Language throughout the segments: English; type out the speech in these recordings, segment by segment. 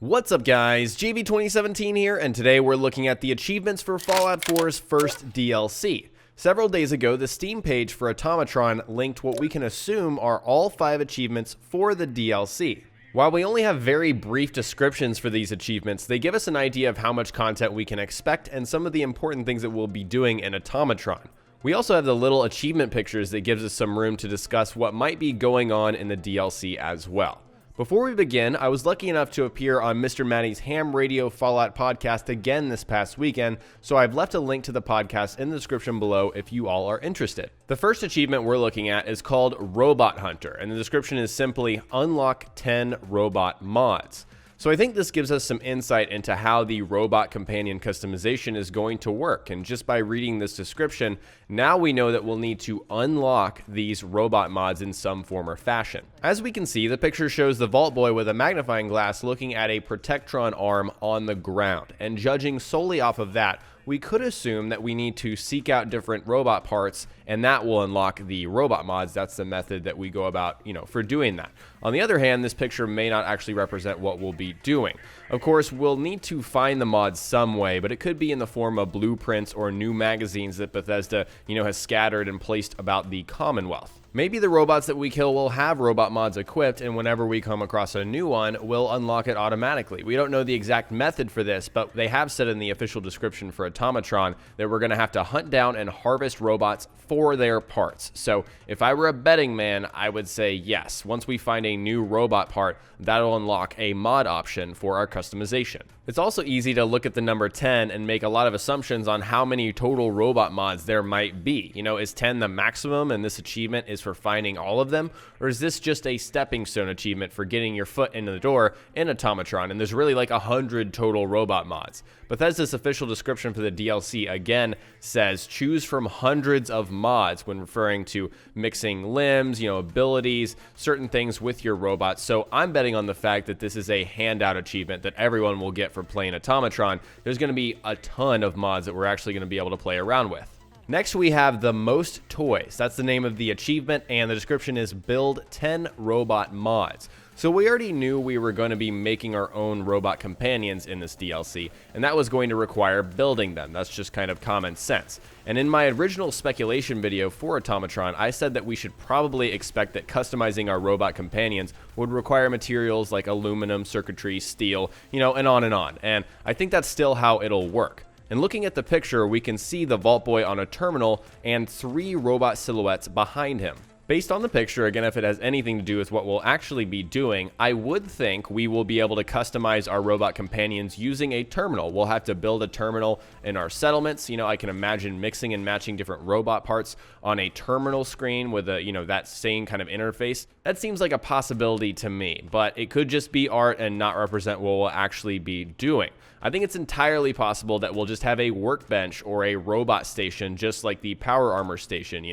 What's up guys, JV2017 here, and today we're looking at the achievements for Fallout 4's first DLC. Several days ago, the Steam page for Automatron linked what we can assume are all 5 achievements for the DLC. While we only have very brief descriptions for these achievements, they give us an idea of how much content we can expect and some of the important things that we'll be doing in Automatron. We also have the little achievement pictures that gives us some room to discuss what might be going on in the DLC as well. Before we begin, I was lucky enough to appear on MrMatty's Ham Radio Fallout podcast again this past weekend, so I've left a link to the podcast in the description below if you all are interested. The first achievement we're looking at is called Robot Hunter, and the description is simply unlock 10 robot mods. So I think this gives us some insight into how the robot companion customization is going to work, and just by reading this description, now we know that we'll need to unlock these robot mods in some form or fashion. As we can see, the picture shows the Vault Boy with a magnifying glass looking at a Protectron arm on the ground, and judging solely off of that, we could assume that we need to seek out different robot parts, and that will unlock the robot mods. That's the method that we go about, for doing that. On the other hand, this picture may not actually represent what we'll be doing. Of course, we'll need to find the mods some way, but it could be in the form of blueprints or new magazines that Bethesda, has scattered and placed about the Commonwealth. Maybe the robots that we kill will have robot mods equipped, and whenever we come across a new one, we'll unlock it automatically. We don't know the exact method for this, but they have said in the official description for Automatron that we're going to have to hunt down and harvest robots for their parts. So if I were a betting man, I would say yes. Once we find a new robot part, that'll unlock a mod option for our customization. It's also easy to look at the number 10 and make a lot of assumptions on how many total robot mods there might be. Is 10 the maximum and this achievement is for finding all of them? Or is this just a stepping stone achievement for getting your foot into the door in Automatron and there's really like 100 total robot mods? Bethesda's official description for the DLC again says choose from hundreds of mods when referring to mixing limbs, abilities, certain things with your robots. So I'm betting on the fact that this is a handout achievement that everyone will get for playing Automatron. There's going to be a ton of mods that we're actually going to be able to play around with. Next, we have the most toys. That's the name of the achievement, and the description is build 10 robot mods. So we already knew we were going to be making our own robot companions in this DLC, and that was going to require building them. That's just kind of common sense. And in my original speculation video for Automatron, I said that we should probably expect that customizing our robot companions would require materials like aluminum, circuitry, steel, and on and on. And I think that's still how it'll work. And looking at the picture, we can see the Vault Boy on a terminal and 3 robot silhouettes behind him. Based on the picture, again, if it has anything to do with what we'll actually be doing, I would think we will be able to customize our robot companions using a terminal. We'll have to build a terminal in our settlements. I can imagine mixing and matching different robot parts on a terminal screen with a, that same kind of interface. That seems like a possibility to me, but it could just be art and not represent what we'll actually be doing. I think it's entirely possible that we'll just have a workbench or a robot station, just like the power armor station,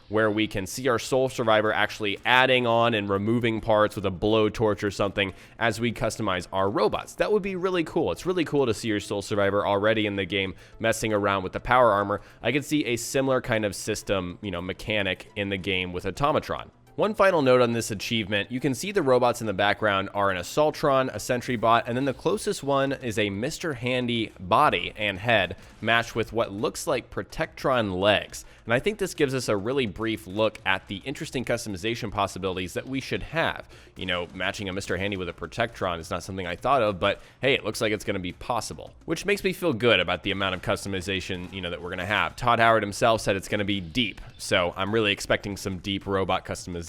where we can see our Soul Survivor actually adding on and removing parts with a blowtorch or something as we customize our robots. That would be really cool. It's really cool to see your Soul Survivor already in the game messing around with the power armor. I could see a similar kind of system, mechanic in the game with Automatron. One final note on this achievement, you can see the robots in the background are an Assaultron, a Sentry Bot, and then the closest one is a Mr. Handy body and head matched with what looks like Protectron legs. And I think this gives us a really brief look at the interesting customization possibilities that we should have. Matching a Mr. Handy with a Protectron is not something I thought of, but hey, it looks like it's going to be possible. Which makes me feel good about the amount of customization, that we're going to have. Todd Howard himself said it's going to be deep, so I'm really expecting some deep robot customization.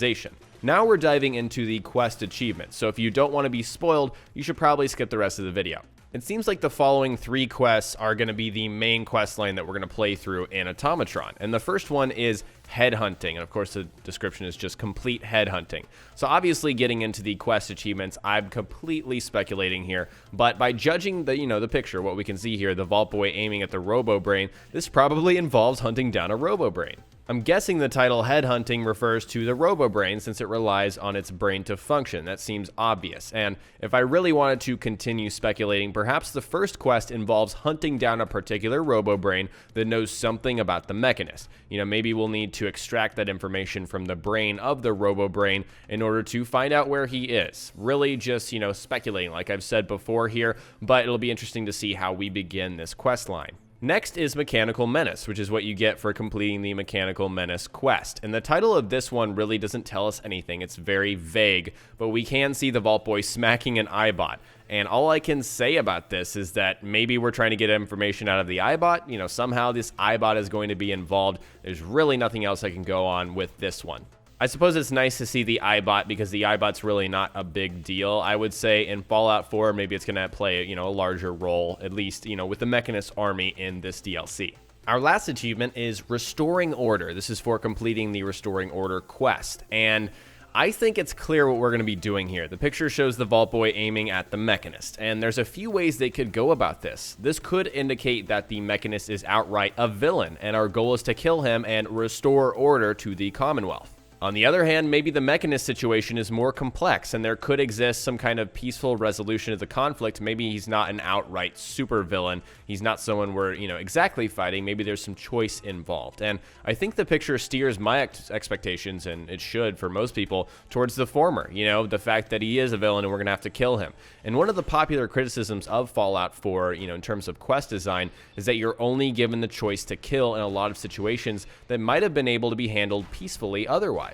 Now we're diving into the quest achievements, so if you don't want to be spoiled, you should probably skip the rest of the video. It seems like the following 3 quests are going to be the main quest line that we're going to play through in Automatron. And the first one is headhunting, and of course the description is just complete headhunting. So obviously getting into the quest achievements, I'm completely speculating here, but by judging the, the picture, what we can see here, the Vault Boy aiming at the Robo Brain, this probably involves hunting down a Robo Brain. I'm guessing the title Headhunting refers to the RoboBrain since it relies on its brain to function. That seems obvious. And if I really wanted to continue speculating, perhaps the first quest involves hunting down a particular RoboBrain that knows something about the Mechanist. Maybe we'll need to extract that information from the brain of the RoboBrain in order to find out where he is. Really just, speculating like I've said before here, but it'll be interesting to see how we begin this quest line. Next is Mechanical Menace, which is what you get for completing the Mechanical Menace quest. And the title of this one really doesn't tell us anything. It's very vague, but we can see the Vault Boy smacking an iBot. And all I can say about this is that maybe we're trying to get information out of the iBot. Somehow this iBot is going to be involved. There's really nothing else I can go on with this one. I suppose it's nice to see the iBot because the iBot's really not a big deal. I would say in Fallout 4, maybe it's going to play, a larger role, at least, with the Mechanist army in this DLC. Our last achievement is Restoring Order. This is for completing the Restoring Order quest. And I think it's clear what we're going to be doing here. The picture shows the Vault Boy aiming at the Mechanist, and there's a few ways they could go about this. This could indicate that the Mechanist is outright a villain, and our goal is to kill him and restore order to the Commonwealth. On the other hand, maybe the Mechanist situation is more complex and there could exist some kind of peaceful resolution of the conflict. Maybe he's not an outright supervillain. He's not someone we're, exactly fighting. Maybe there's some choice involved. And I think the picture steers my expectations, and it should for most people, towards the former. The fact that he is a villain and we're going to have to kill him. And one of the popular criticisms of Fallout 4, in terms of quest design, is that you're only given the choice to kill in a lot of situations that might have been able to be handled peacefully otherwise.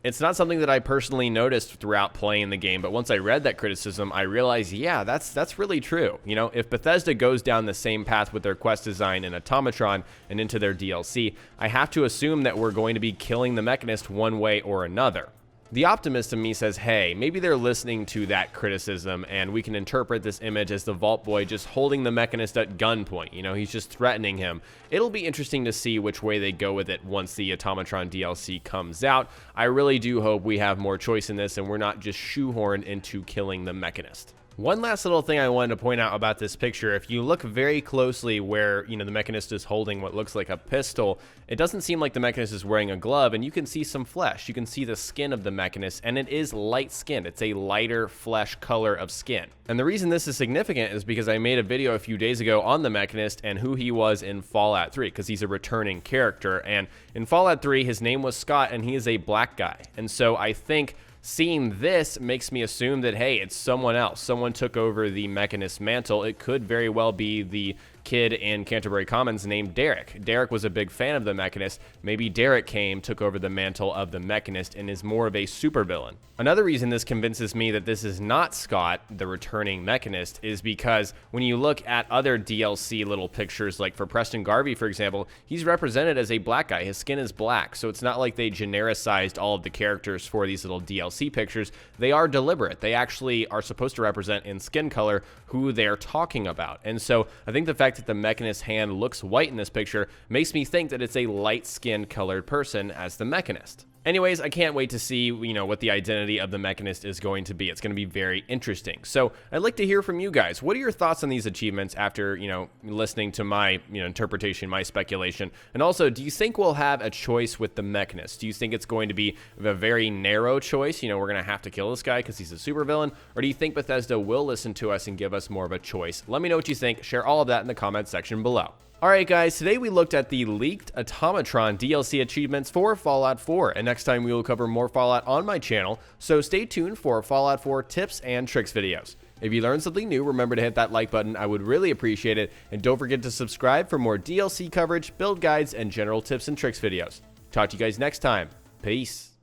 It's not something that I personally noticed throughout playing the game, but once I read that criticism, I realized, yeah, that's really true. If Bethesda goes down the same path with their quest design in Automatron and into their DLC, I have to assume that we're going to be killing the Mechanist one way or another. The optimist in me says, hey, maybe they're listening to that criticism and we can interpret this image as the Vault Boy just holding the Mechanist at gunpoint. He's just threatening him. It'll be interesting to see which way they go with it once the Automatron DLC comes out. I really do hope we have more choice in this and we're not just shoehorned into killing the Mechanist. One last little thing I wanted to point out about this picture, if you look very closely where, the Mechanist is holding what looks like a pistol, it doesn't seem like the Mechanist is wearing a glove, and you can see some flesh. You can see the skin of the Mechanist, and it is light skinned. It's a lighter flesh color of skin. And the reason this is significant is because I made a video a few days ago on the Mechanist and who he was in Fallout 3, because he's a returning character. And in Fallout 3, his name was Scott, and he is a black guy. And so I think seeing this makes me assume that, hey, it's someone else. Someone took over the Mechanist mantle. It could very well be the kid in Canterbury Commons named Derek. Derek was a big fan of the Mechanist. Maybe Derek took over the mantle of the Mechanist and is more of a supervillain. Another reason this convinces me that this is not Scott, the returning Mechanist, is because when you look at other DLC little pictures, like for Preston Garvey, for example, he's represented as a black guy. His skin is black, so it's not like they genericized all of the characters for these little DLC pictures. They are deliberate. They actually are supposed to represent in skin color who they're talking about. And so I think the fact that the Mechanist's hand looks white in this picture makes me think that it's a light-skinned colored person as the Mechanist. Anyways, I can't wait to see, what the identity of the Mechanist is going to be. It's going to be very interesting. So I'd like to hear from you guys. What are your thoughts on these achievements after, listening to my, interpretation, my speculation? And also, do you think we'll have a choice with the Mechanist? Do you think it's going to be a very narrow choice? We're going to have to kill this guy because he's a supervillain? Or do you think Bethesda will listen to us and give us more of a choice? Let me know what you think. Share all of that in the comments section below. Alright guys, today we looked at the leaked Automatron DLC achievements for Fallout 4, and next time we will cover more Fallout on my channel, so stay tuned for Fallout 4 tips and tricks videos. If you learned something new, remember to hit that like button, I would really appreciate it, and don't forget to subscribe for more DLC coverage, build guides, and general tips and tricks videos. Talk to you guys next time. Peace.